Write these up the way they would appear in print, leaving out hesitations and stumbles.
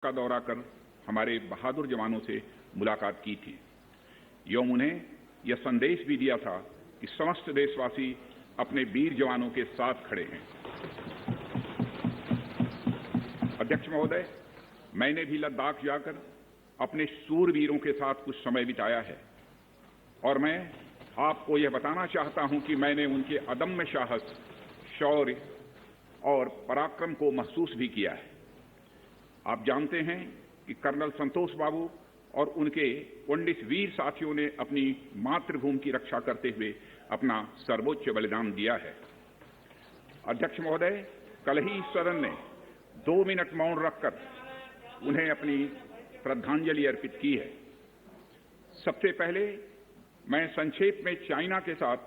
का दौरा कर हमारे बहादुर जवानों से मुलाकात की थी। एवं उन्हें यह संदेश भी दिया था कि समस्त देशवासी अपने वीर जवानों के साथ खड़े हैं। अध्यक्ष महोदय, मैंने भी लद्दाख जाकर अपने शूरवीरों के साथ कुछ समय बिताया है और मैं आपको यह बताना चाहता हूं कि मैंने उनके अदम्य साहस, शौर्य और पराक्रम को महसूस भी किया है। आप जानते हैं कि कर्नल संतोष बाबू और उनके 19 वीर साथियों ने अपनी मातृभूमि की रक्षा करते हुए अपना सर्वोच्च बलिदान दिया है। अध्यक्ष महोदय, कल ही सदन ने 2 मिनट मौन रखकर उन्हें अपनी श्रद्धांजलि अर्पित की है। सबसे पहले मैं संक्षेप में चाइना के साथ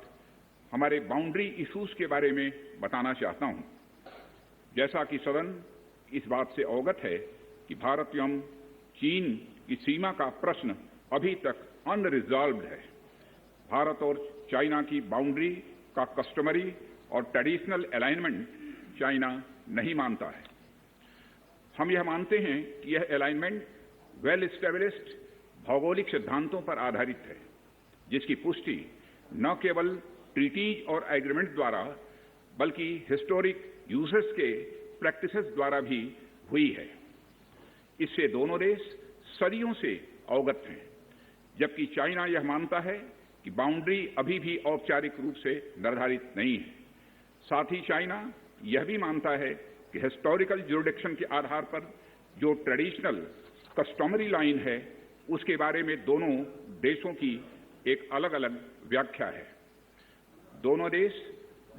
हमारे बाउंड्री इश्यूज के बारे में बताना चाहता हूं। जैसा कि सदन इस बात से अवगत है कि भारत एवं चीन की सीमा का प्रश्न अभी तक अनरिजॉल्व्ड है। भारत और चाइना की बाउंड्री का कस्टमरी और ट्रेडिशनल अलाइनमेंट चाइना नहीं मानता है। हम यह मानते हैं कि यह अलाइनमेंट वेल एस्टेब्लिश्ड भौगोलिक सिद्धांतों पर आधारित है, जिसकी पुष्टि न केवल ट्रीटीज और एग्रीमेंट द्वारा बल्कि हिस्टोरिक यूजेस के प्रैक्टिसेस द्वारा भी हुई है। इससे दोनों देश सदियों से अवगत हैं, जबकि चाइना यह मानता है कि बाउंड्री अभी भी औपचारिक रूप से निर्धारित नहीं है। साथ ही चाइना यह भी मानता है कि हिस्टोरिकल ज्यूरिडिक्शन के आधार पर जो ट्रेडिशनल कस्टमरी लाइन है, उसके बारे में दोनों देशों की एक अलग अलग व्याख्या है। दोनों देश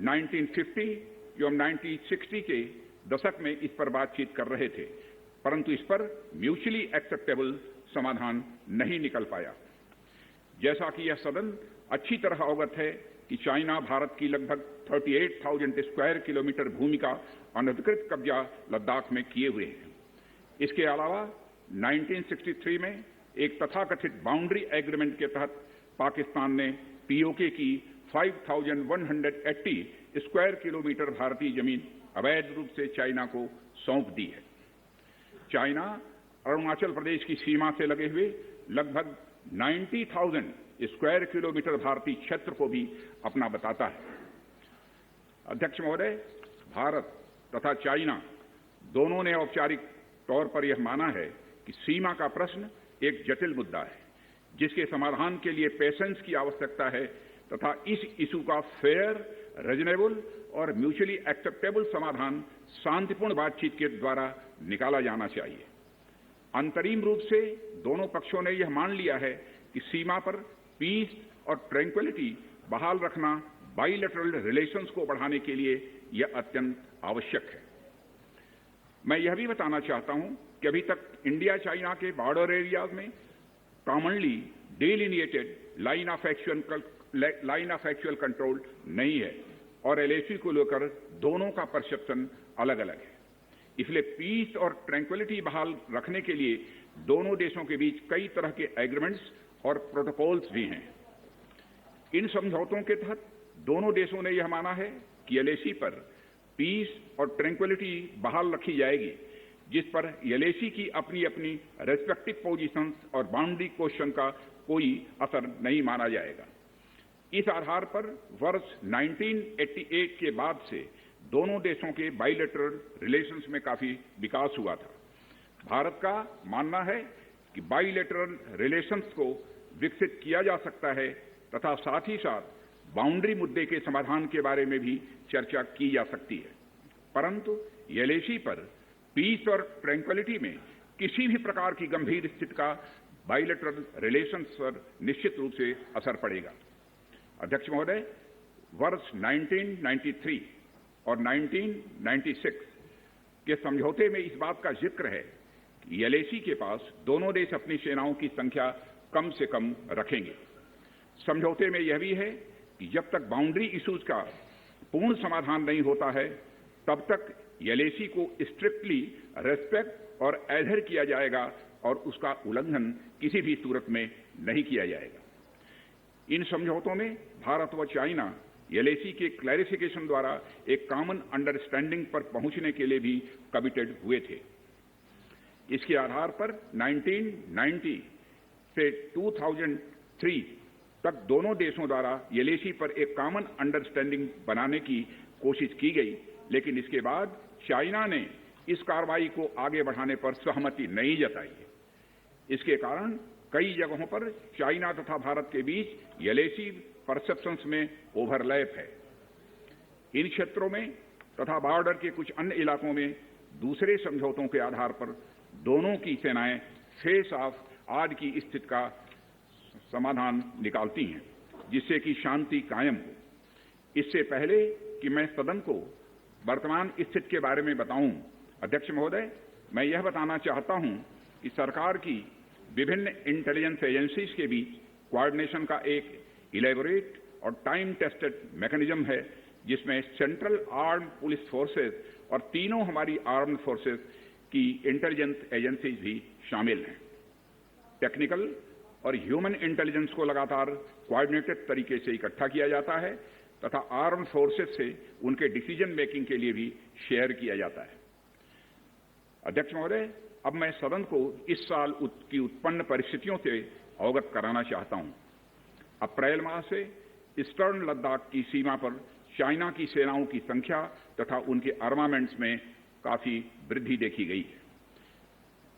1950 एवं 1960 के दशक में इस पर बातचीत कर रहे थे, परंतु इस पर म्यूचुअली एक्सेप्टेबल समाधान नहीं निकल पाया। जैसा कि यह सदन अच्छी तरह अवगत है कि चाइना भारत की लगभग 38,000 स्क्वायर किलोमीटर भूमि का अनधिकृत कब्जा लद्दाख में किए हुए है। इसके अलावा 1963 में एक तथाकथित बाउंड्री एग्रीमेंट के तहत पाकिस्तान ने पीओके की 5,180 स्क्वायर किलोमीटर भारतीय जमीन अवैध रूप से चाइना को सौंप दी है। चाइना अरुणाचल प्रदेश की सीमा से लगे हुए लगभग 90,000 स्क्वायर किलोमीटर भारतीय क्षेत्र को भी अपना बताता है। अध्यक्ष महोदय, भारत तथा चाइना दोनों ने औपचारिक तौर पर यह माना है कि सीमा का प्रश्न एक जटिल मुद्दा है, जिसके समाधान के लिए पेशेंस की आवश्यकता है तथा इस इशू का फेयर, रीजनेबल और म्यूचुअली एक्सेप्टेबल समाधान शांतिपूर्ण बातचीत के द्वारा निकाला जाना चाहिए। अंतरिम रूप से दोनों पक्षों ने यह मान लिया है कि सीमा पर पीस और ट्रैंक्विलिटी बहाल रखना बाइलेटरल रिलेशंस को बढ़ाने के लिए यह अत्यंत आवश्यक है। मैं यह भी बताना चाहता हूं कि अभी तक इंडिया चाइना के बॉर्डर एरियाज में commonly delineated line of actual control नहीं है और एलएसी को लेकर दोनों का परसेप्शन अलग अलग है। इसलिए पीस और ट्रैंक्विलिटी बहाल रखने के लिए दोनों देशों के बीच कई तरह के एग्रीमेंट्स और प्रोटोकॉल्स भी हैं। इन समझौतों के तहत दोनों देशों ने यह माना है कि एलएसी पर पीस और ट्रैंक्विलिटी बहाल रखी जाएगी, जिस पर एलएसी की अपनी अपनी रेस्पेक्टिव पोजीशंस और बाउंड्री क्वेश्चन का कोई असर नहीं माना जाएगा। इस आधार पर वर्ष 1988 के बाद से दोनों देशों के बाइलेटरल रिलेशंस में काफी विकास हुआ था। भारत का मानना है कि बाइलेटरल रिलेशंस को विकसित किया जा सकता है तथा साथ ही साथ बाउंड्री मुद्दे के समाधान के बारे में भी चर्चा की जा सकती है, परंतु एलएसी पर पीस और ट्रैंक्विलिटी में किसी भी प्रकार की गंभीर स्थिति का बाइलेटरल रिलेशंस पर निश्चित रूप से असर पड़ेगा। अध्यक्ष महोदय, वर्ष 1993 और 1996 के समझौते में इस बात का जिक्र है कि एलएसी के पास दोनों देश अपनी सेनाओं की संख्या कम से कम रखेंगे। समझौते में यह भी है कि जब तक बाउंड्री इश्यूज का पूर्ण समाधान नहीं होता है, तब तक एलएसी को स्ट्रिक्टली रेस्पेक्ट और एडहेर किया जाएगा और उसका उल्लंघन किसी भी सूरत में नहीं किया जाएगा। इन समझौतों में भारत व चाइना एलएसी के क्लैरिफिकेशन द्वारा एक कॉमन अंडरस्टैंडिंग पर पहुंचने के लिए भी कमिटेड हुए थे। इसके आधार पर 1990 से 2003 तक दोनों देशों द्वारा एलएसी पर एक कॉमन अंडरस्टैंडिंग बनाने की कोशिश की गई, लेकिन इसके बाद चाइना ने इस कार्रवाई को आगे बढ़ाने पर सहमति नहीं जताई है। इसके कारण कई जगहों पर चाइना तथा भारत के बीच एलएसी परसेप्शंस में ओवरलैप है। इन क्षेत्रों में तथा बॉर्डर के कुछ अन्य इलाकों में दूसरे समझौतों के आधार पर दोनों की सेनाएं फेस ऑफ आज की स्थिति का समाधान निकालती हैं, जिससे कि शांति कायम हो। इससे पहले कि मैं सदन को वर्तमान स्थिति के बारे में बताऊं, अध्यक्ष महोदय, मैं यह बताना चाहता हूं कि सरकार की विभिन्न इंटेलिजेंस एजेंसीज के बीच कोऑर्डिनेशन का एक इलेबोरेट और टाइम टेस्टेड मैकेनिज्म है, जिसमें सेंट्रल आर्म्ड पुलिस फोर्सेज और तीनों हमारी आर्म्ड फोर्सेज की इंटेलिजेंस एजेंसीज भी शामिल हैं। टेक्निकल और ह्यूमन इंटेलिजेंस को लगातार कोऑर्डिनेटेड तरीके से इकट्ठा किया जाता है तथा आर्म्ड फोर्सेज से उनके डिसीजन मेकिंग के लिए भी शेयर किया जाता है। अध्यक्ष महोदय, अब मैं सदन को इस साल की उत्पन्न परिस्थितियों से अवगत कराना चाहता हूं। अप्रैल माह से ईस्टर्न लद्दाख की सीमा पर चाइना की सेनाओं की संख्या तथा उनके आर्मामेंट्स में काफी वृद्धि देखी गई है।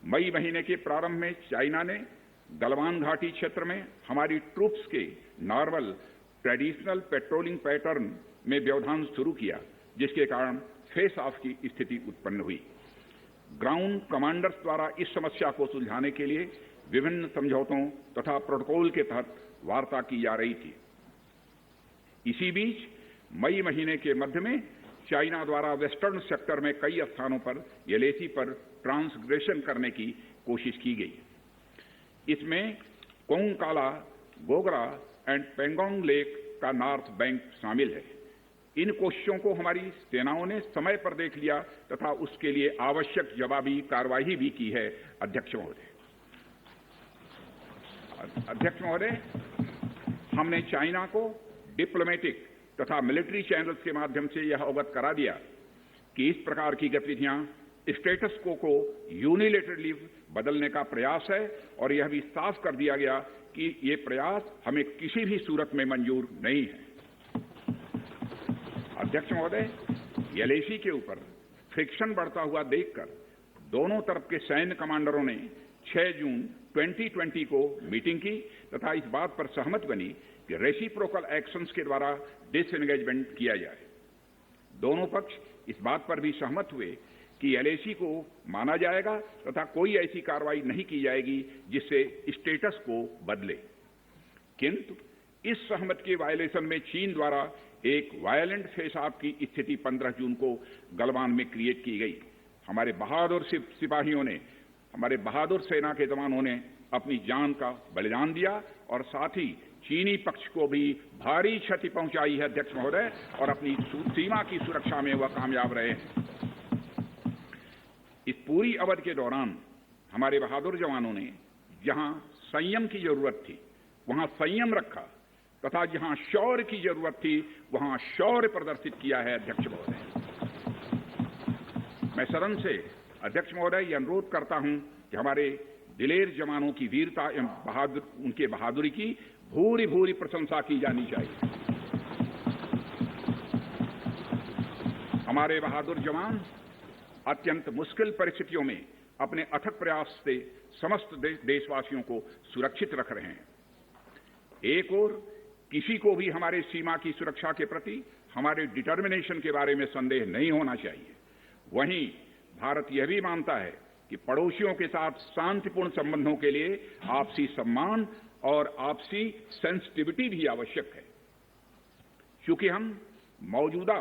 मई महीने के प्रारंभ में चाइना ने गलवान घाटी क्षेत्र में हमारी ट्रूप्स के नॉर्मल ट्रेडिशनल पेट्रोलिंग पैटर्न में व्यवधान शुरू किया, जिसके कारण फेस ऑफ की स्थिति उत्पन्न हुई। ग्राउंड कमांडर्स द्वारा इस समस्या को सुलझाने के लिए विभिन्न समझौतों तथा प्रोटोकॉल के तहत वार्ता की जा रही थी। इसी बीच मई महीने के मध्य में चाइना द्वारा वेस्टर्न सेक्टर में कई स्थानों पर एलएसी पर ट्रांसग्रेशन करने की कोशिश की गई। इसमें कोंगकाला, गोगरा एंड पेंगोंग लेक का नॉर्थ बैंक शामिल है। इन कोशिशों को हमारी सेनाओं ने समय पर देख लिया तथा उसके लिए आवश्यक जवाबी कार्रवाई भी की है। अध्यक्ष महोदय, हमने चाइना को डिप्लोमेटिक तथा मिलिट्री चैनल्स के माध्यम से यह अवगत करा दिया कि इस प्रकार की गतिविधियां स्टेटस को यूनिलेटरली बदलने का प्रयास है और यह भी साफ कर दिया गया कि ये प्रयास हमें किसी भी सूरत में मंजूर नहीं है। अध्यक्ष महोदय, एलएसी के ऊपर फ्रिक्शन बढ़ता हुआ देखकर दोनों तरफ के सैन्य कमांडरों ने 6 जून 2020 को मीटिंग की तथा इस बात पर सहमत बनी कि रेसिप्रोकल एक्शंस के द्वारा डिसएंगेजमेंट किया जाए। दोनों पक्ष इस बात पर भी सहमत हुए कि एलएसी को माना जाएगा तथा कोई ऐसी कार्रवाई नहीं की जाएगी जिससे स्टेटस को बदले। किंतु इस सहमति के वायलेशन में चीन द्वारा एक वायलेंट फेस ऑफ की स्थिति 15 जून को गलवान में क्रिएट की गई। हमारे बहादुर सिपाहियों ने, हमारे बहादुर सेना के जवानों ने अपनी जान का बलिदान दिया और साथ ही चीनी पक्ष को भी भारी क्षति पहुंचाई है। अध्यक्ष महोदय, और अपनी सीमा की सुरक्षा में वह कामयाब रहे हैं। इस पूरी अवधि के दौरान हमारे बहादुर जवानों ने जहां संयम की जरूरत थी वहां संयम रखा तथा जहां शौर्य की जरूरत थी वहां शौर्य प्रदर्शित किया है। अध्यक्ष महोदय, मैं सदन से अध्यक्ष महोदय यह अनुरोध करता हूं कि हमारे दिलेर जवानों की वीरता एवं उनके बहादुरी की भूरी भूरी प्रशंसा की जानी चाहिए। हमारे बहादुर जवान अत्यंत मुश्किल परिस्थितियों में अपने अथक प्रयास से समस्त देशवासियों को सुरक्षित रख रहे हैं। एक ओर किसी को भी हमारे सीमा की सुरक्षा के प्रति हमारे डिटर्मिनेशन के बारे में संदेह नहीं होना चाहिए। वहीं भारत यह भी मानता है कि पड़ोसियों के साथ शांतिपूर्ण संबंधों के लिए आपसी सम्मान और आपसी सेंसिटिविटी भी आवश्यक है। क्योंकि हम मौजूदा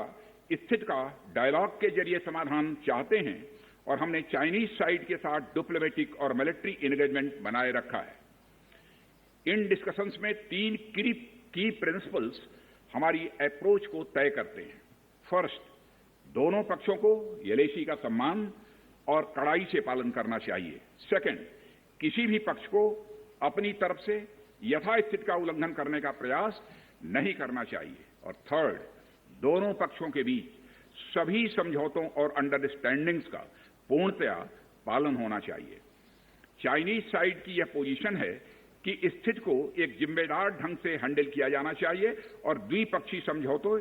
स्थिति का डायलॉग के जरिए समाधान चाहते हैं और हमने चाइनीज साइड के साथ डिप्लोमेटिक और मिलिट्री एंगेजमेंट बनाए रखा है। इन डिस्कशंस में 3 की प्रिंसिपल्स हमारी अप्रोच को तय करते हैं। फर्स्ट, दोनों पक्षों को एलएसी का सम्मान और कड़ाई से पालन करना चाहिए। सेकंड, किसी भी पक्ष को अपनी तरफ से यथास्थिति का उल्लंघन करने का प्रयास नहीं करना चाहिए। और थर्ड, दोनों पक्षों के बीच सभी समझौतों और अंडरस्टैंडिंग्स का पूर्णतया पालन होना चाहिए। चाइनीज साइड की यह पोजीशन है कि स्थिति को एक जिम्मेदार ढंग से हैंडल किया जाना चाहिए और द्विपक्षीय समझौतों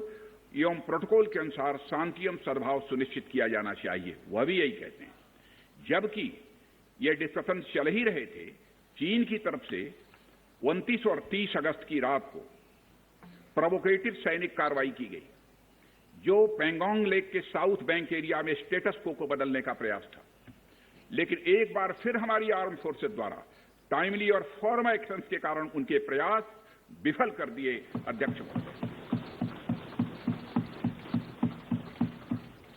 एवं प्रोटोकॉल के अनुसार शांति एवं सद्भाव सुनिश्चित किया जाना चाहिए। वह भी यही कहते हैं। जबकि ये डिस्कशन चल ही रहे थे, चीन की तरफ से 29 और 30 अगस्त की रात को प्रोवोकेटिव सैनिक कार्रवाई की गई, जो पैंगोंग लेक के साउथ बैंक एरिया में स्टेटस को बदलने का प्रयास था। लेकिन एक बार फिर हमारी आर्म फोर्सेस द्वारा टाइमली और फॉर्म एक्शंस के कारण उनके प्रयास विफल कर दिए।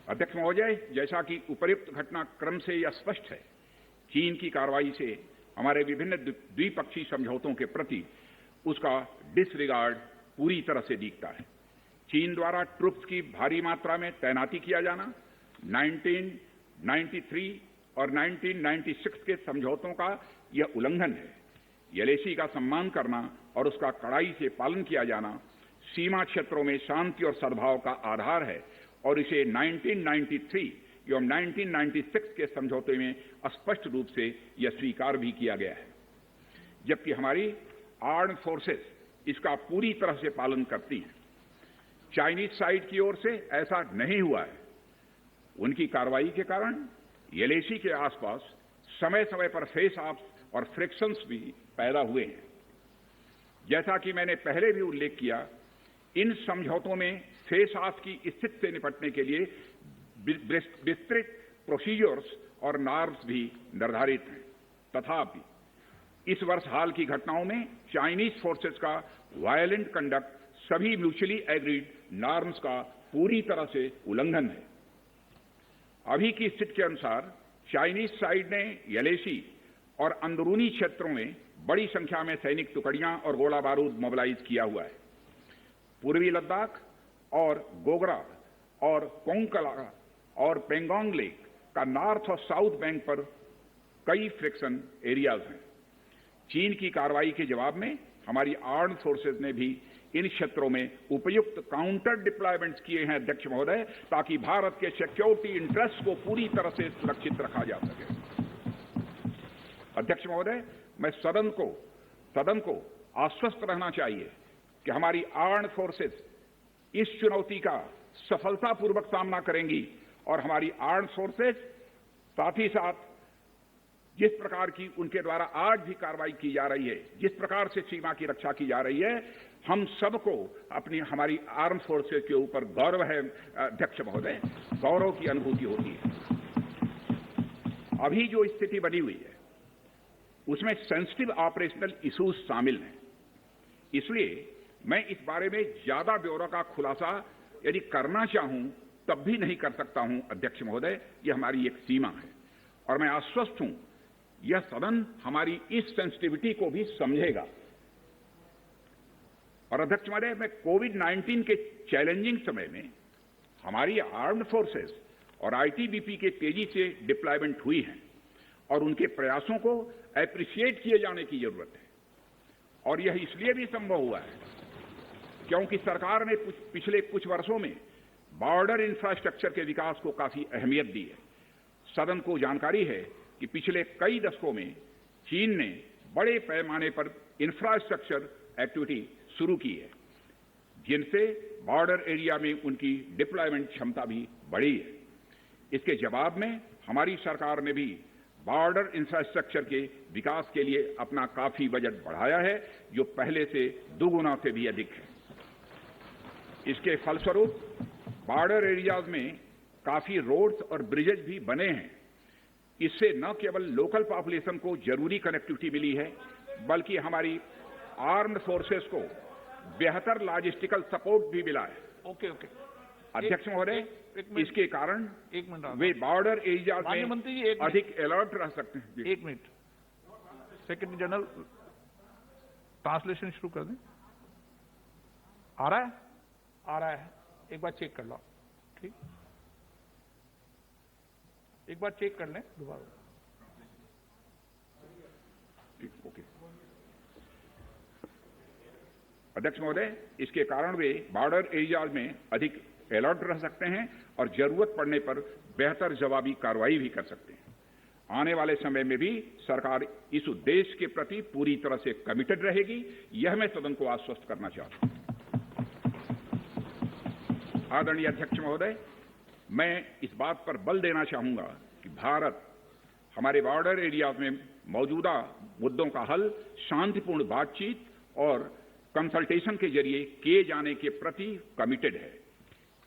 अध्यक्ष महोदय, जैसा कि उपर्युक्त घटनाक्रम से यह स्पष्ट है, चीन की कार्रवाई से हमारे विभिन्न द्विपक्षीय समझौतों के प्रति उसका डिसरिगार्ड पूरी तरह से दिखता है। चीन द्वारा ट्रुप्स की भारी मात्रा में तैनाती किया जाना 1993 और 1996 के समझौतों का यह उल्लंघन है। एलएसी का सम्मान करना और उसका कड़ाई से पालन किया जाना सीमा क्षेत्रों में शांति और सद्भाव का आधार है और इसे 1993 एवं 1996 के समझौते में स्पष्ट रूप से यह स्वीकार भी किया गया है। जबकि हमारी आर्म फोर्सेस इसका पूरी तरह से पालन करती हैं। चाइनीज साइड की ओर से ऐसा नहीं हुआ है। उनकी कार्रवाई के कारण एलएसी के आसपास समय समय पर फेस ऑफ्स और फ्रिक्शंस भी पैदा हुए हैं। जैसा कि मैंने पहले भी उल्लेख किया, इन समझौतों में फेस ऑफ की स्थिति से निपटने के लिए विस्तृत प्रोसीजर्स और नॉर्म्स भी निर्धारित हैं। तथापि इस वर्ष हाल की घटनाओं में चाइनीज फोर्सेस का वायलेंट कंडक्ट सभी म्यूचुअली एग्रीड नॉर्म्स का पूरी तरह से उल्लंघन है। अभी की स्थिति के अनुसार चाइनीज साइड ने एलएसी और अंदरूनी क्षेत्रों में बड़ी संख्या में सैनिक टुकड़ियां और गोला बारूद मोबिलाइज किया हुआ है। पूर्वी लद्दाख और गोगरा और कोंकला और पेंगोंग लेक का नॉर्थ और साउथ बैंक पर कई फ्रिक्शन एरियाज हैं। चीन की कार्रवाई के जवाब में हमारी आर्म फोर्सेज ने भी इन क्षेत्रों में उपयुक्त काउंटर डिप्लॉयमेंट्स किए हैं अध्यक्ष महोदय, ताकि भारत के सिक्योरिटी इंटरेस्ट को पूरी तरह से सुरक्षित रखा जा सके। अध्यक्ष महोदय, मैं सदन को आश्वस्त रहना चाहिए कि हमारी आर्म फोर्सेज इस चुनौती का सफलतापूर्वक सामना करेंगी और हमारी आर्म फोर्सेज साथ ही साथ जिस प्रकार की उनके द्वारा आज भी कार्रवाई की जा रही है, जिस प्रकार से सीमा की रक्षा की जा रही है, हम सबको हमारी आर्म फोर्सेज के ऊपर गौरव है अध्यक्ष महोदय, गौरव की अनुभूति होती है। अभी जो स्थिति बनी हुई है उसमें सेंसिटिव ऑपरेशनल इश्यूज शामिल हैं। इसलिए मैं इस बारे में ज्यादा ब्यौरा का खुलासा यदि करना चाहूं तब भी नहीं कर सकता हूं अध्यक्ष महोदय, यह हमारी एक सीमा है और मैं आश्वस्त हूं यह सदन हमारी इस सेंसिटिविटी को भी समझेगा। और अध्यक्ष महोदय, मैं कोविड-19 के चैलेंजिंग समय में हमारी आर्म्ड फोर्सेस और आईटीबीपी के तेजी से डिप्लॉयमेंट हुई हैं और उनके प्रयासों को एप्रिशिएट किए जाने की जरूरत है। और यह इसलिए भी संभव हुआ है क्योंकि सरकार ने पिछले कुछ वर्षों में बॉर्डर इंफ्रास्ट्रक्चर के विकास को काफी अहमियत दी है। सदन को जानकारी है कि पिछले कई दशकों में चीन ने बड़े पैमाने पर इंफ्रास्ट्रक्चर एक्टिविटी शुरू की है, जिनसे बॉर्डर एरिया में उनकी डिप्लॉयमेंट क्षमता भी बढ़ी है। इसके जवाब में हमारी सरकार ने भी बॉर्डर इंफ्रास्ट्रक्चर के विकास के लिए अपना काफी बजट बढ़ाया है, जो पहले से दोगुना से भी अधिक है। इसके फलस्वरूप बॉर्डर एरियाज में काफी रोड्स और ब्रिजेज भी बने हैं। इससे न केवल लोकल पॉपुलेशन को जरूरी कनेक्टिविटी मिली है, बल्कि हमारी आर्म्ड फोर्सेस को बेहतर लॉजिस्टिकल सपोर्ट भी मिला है। ओके। अध्यक्ष महोदय, इसके कारण वे बॉर्डर एरियाज में अधिक अलर्ट रह सकते हैं। 1 मिनट, सेक्रेटरी जनरल ट्रांसलेशन शुरू कर दें। आ रहा है, एक बार चेक कर लो। ठीक, एक बार चेक कर लें दोबारा। ओके। अध्यक्ष महोदय, इसके कारण वे बॉर्डर एरियाज में अधिक अलर्ट रह सकते हैं और जरूरत पड़ने पर बेहतर जवाबी कार्रवाई भी कर सकते हैं। आने वाले समय में भी सरकार इस उद्देश्य के प्रति पूरी तरह से कमिटेड रहेगी, यह मैं सदन को आश्वस्त करना चाहता हूं। आदरणीय अध्यक्ष महोदय, मैं इस बात पर बल देना चाहूंगा कि भारत हमारे बॉर्डर एरियाज में मौजूदा मुद्दों का हल शांतिपूर्ण बातचीत और कंसल्टेशन के जरिए किए जाने के प्रति कमिटेड है।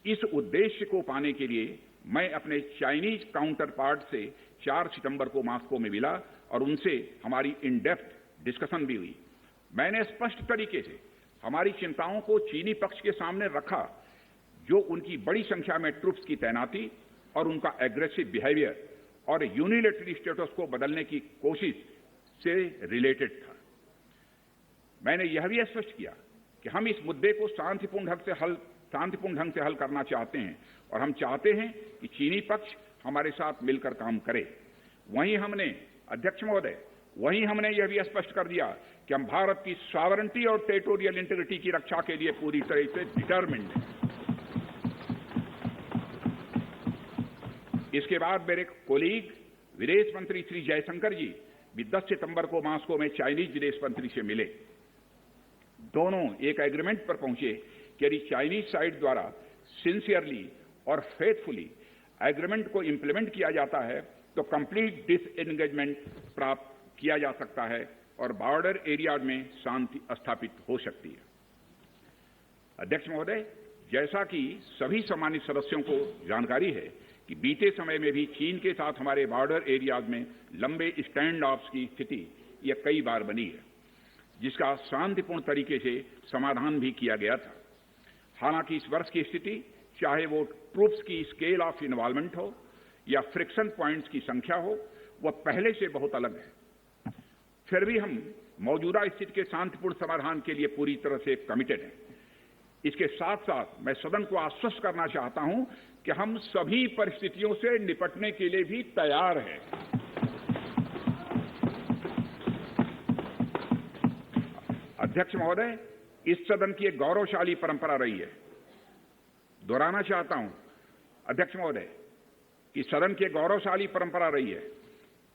इस उद्देश्य को पाने के लिए मैं अपने चाइनीज काउंटर पार्ट से 4 सितंबर को मॉस्को में मिला और उनसे हमारी इन डेप्थ डिस्कशन भी हुई। मैंने स्पष्ट तरीके से हमारी चिंताओं को चीनी पक्ष के सामने रखा, जो उनकी बड़ी संख्या में ट्रूप्स की तैनाती और उनका एग्रेसिव बिहेवियर और यूनिलैटरल स्टेटस को बदलने की कोशिश से रिलेटेड था। मैंने यह भी स्पष्ट किया कि हम इस मुद्दे को शांतिपूर्ण ढंग से हल करना चाहते हैं और हम चाहते हैं कि चीनी पक्ष हमारे साथ मिलकर काम करे। वहीं हमने, अध्यक्ष महोदय, यह भी स्पष्ट कर दिया कि हम भारत की सॉवरेनिटी और टेरिटोरियल इंटीग्रिटी की रक्षा के लिए पूरी तरह से डिटरमिन्ड हैं। इसके बाद मेरे कोलीग विदेश मंत्री श्री जयशंकर जी भी 10 सितंबर को मॉस्को में चाइनीज विदेश मंत्री से मिले। दोनों एक एग्रीमेंट पर पहुंचे कि यदि चाइनीज साइड द्वारा सिंसियरली और फेथफुली एग्रीमेंट को इंप्लीमेंट किया जाता है तो कंप्लीट डिसएंगेजमेंट प्राप्त किया जा सकता है और बॉर्डर एरिया में शांति स्थापित हो सकती है। अध्यक्ष महोदय, जैसा कि सभी सम्मानित सदस्यों को जानकारी है कि बीते समय में भी चीन के साथ हमारे बॉर्डर एरियाज में लंबे स्टैंड ऑफ्स की स्थिति यह कई बार बनी है, जिसका शांतिपूर्ण तरीके से समाधान भी किया गया था। हालांकि इस वर्ष की स्थिति, चाहे वो ट्रूप्स की स्केल ऑफ इन्वॉल्वमेंट हो या फ्रिक्शन पॉइंट्स की संख्या हो, वह पहले से बहुत अलग है। फिर भी हम मौजूदा स्थिति के शांतिपूर्ण समाधान के लिए पूरी तरह से कमिटेड हैं। इसके साथ साथ मैं सदन को आश्वस्त करना चाहता हूं कि हम सभी परिस्थितियों से निपटने के लिए भी तैयार हैं। अध्यक्ष महोदय, इस सदन की एक गौरवशाली परंपरा रही है। दोहराना चाहता हूं अध्यक्ष महोदय कि सदन की एक गौरवशाली परंपरा रही है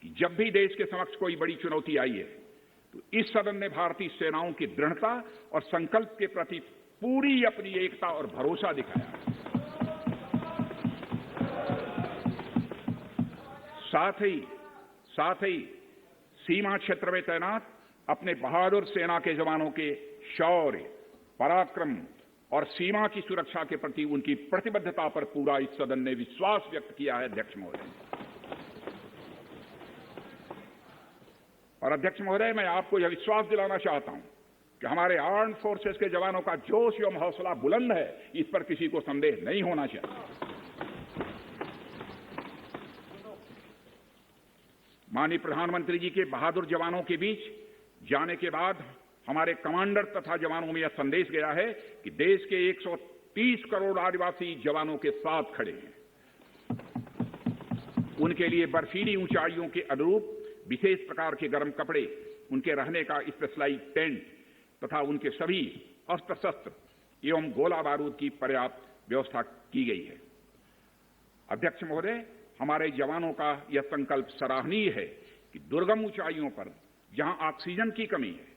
कि जब भी देश के समक्ष कोई बड़ी चुनौती आई है तो इस सदन ने भारतीय सेनाओं की दृढ़ता और संकल्प के प्रति पूरी अपनी एकता और भरोसा दिखाया। साथ ही सीमा क्षेत्र में तैनात अपने बहादुर सेना के जवानों के शौर्य, पराक्रम और सीमा की सुरक्षा के प्रति उनकी प्रतिबद्धता पर पूरा इस सदन ने विश्वास व्यक्त किया है। अध्यक्ष महोदय, और अध्यक्ष महोदय, मैं आपको यह विश्वास दिलाना चाहता हूं कि हमारे आर्म फोर्सेस के जवानों का जोश एवं हौसला बुलंद है, इस पर किसी को संदेह नहीं होना चाहिए। माननीय प्रधानमंत्री जी के बहादुर जवानों के बीच जाने के बाद हमारे कमांडर तथा जवानों में यह संदेश गया है कि देश के 130 करोड़ आदिवासी जवानों के साथ खड़े हैं। उनके लिए बर्फीली ऊंचाइयों के अनुरूप विशेष प्रकार के गर्म कपड़े, उनके रहने का स्पेशलाइज टेंट तथा उनके सभी अस्त्र शस्त्र एवं गोला बारूद की पर्याप्त व्यवस्था की गई है। अध्यक्ष महोदय, हमारे जवानों का यह संकल्प सराहनीय है कि दुर्गम ऊंचाइयों पर जहां ऑक्सीजन की कमी है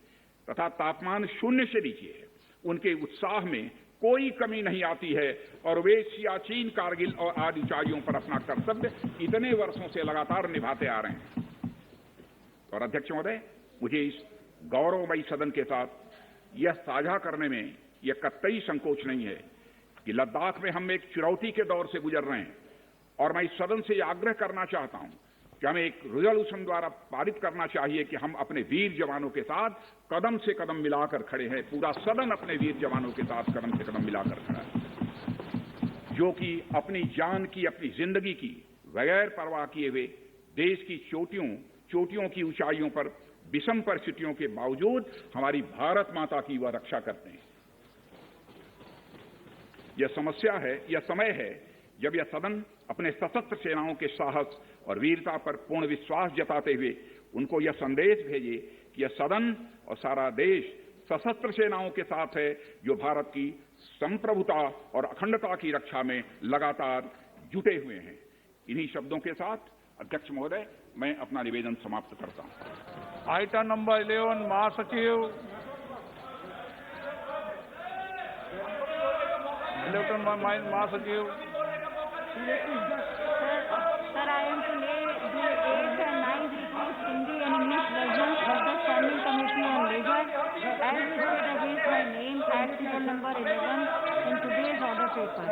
तथा तापमान 0 से नीचे है, उनके उत्साह में कोई कमी नहीं आती है और वे सियाचिन, कारगिल और आदि ऊंचाइयों पर अपना कर्तव्य इतने वर्षों से लगातार निभाते आ रहे हैं। और अध्यक्ष महोदय, मुझे इस गौरवमयी सदन के साथ यह साझा करने में यह कतई संकोच नहीं है कि लद्दाख में हम एक चुनौती के दौर से गुजर रहे हैं और मैं इस सदन से यह आग्रह करना चाहता हूं कि हमें एक रेजोल्यूशन द्वारा पारित करना चाहिए कि हम अपने वीर जवानों के साथ कदम से कदम मिलाकर खड़े हैं। पूरा सदन अपने वीर जवानों के साथ कदम से कदम मिलाकर खड़ा है, जो कि अपनी जान की, अपनी जिंदगी की बगैर परवाह किए हुए देश की चोटियों की ऊंचाइयों पर विषम परिस्थितियों के बावजूद हमारी भारत माता की वह रक्षा करते हैं। यह समय है जब यह सदन अपने सशस्त्र सेनाओं के साहस और वीरता पर पूर्ण विश्वास जताते हुए उनको यह संदेश भेजे कि यह सदन और सारा देश सशस्त्र सेनाओं के साथ है, जो भारत की संप्रभुता और अखंडता की रक्षा में लगातार जुटे हुए हैं। इन्हीं शब्दों के साथ अध्यक्ष महोदय, मैं अपना निवेदन समाप्त करता हूं। आइटम नंबर 11 महासचिव महासचिव Sir, I am to lay the 8th and 9th reports Hindi and English versions of the Standing Committee on Labor as listed against my name at serial number 11 in today's order paper.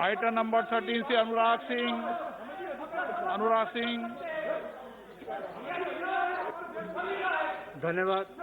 Item number 13 से अनुराग सिंह। धन्यवाद।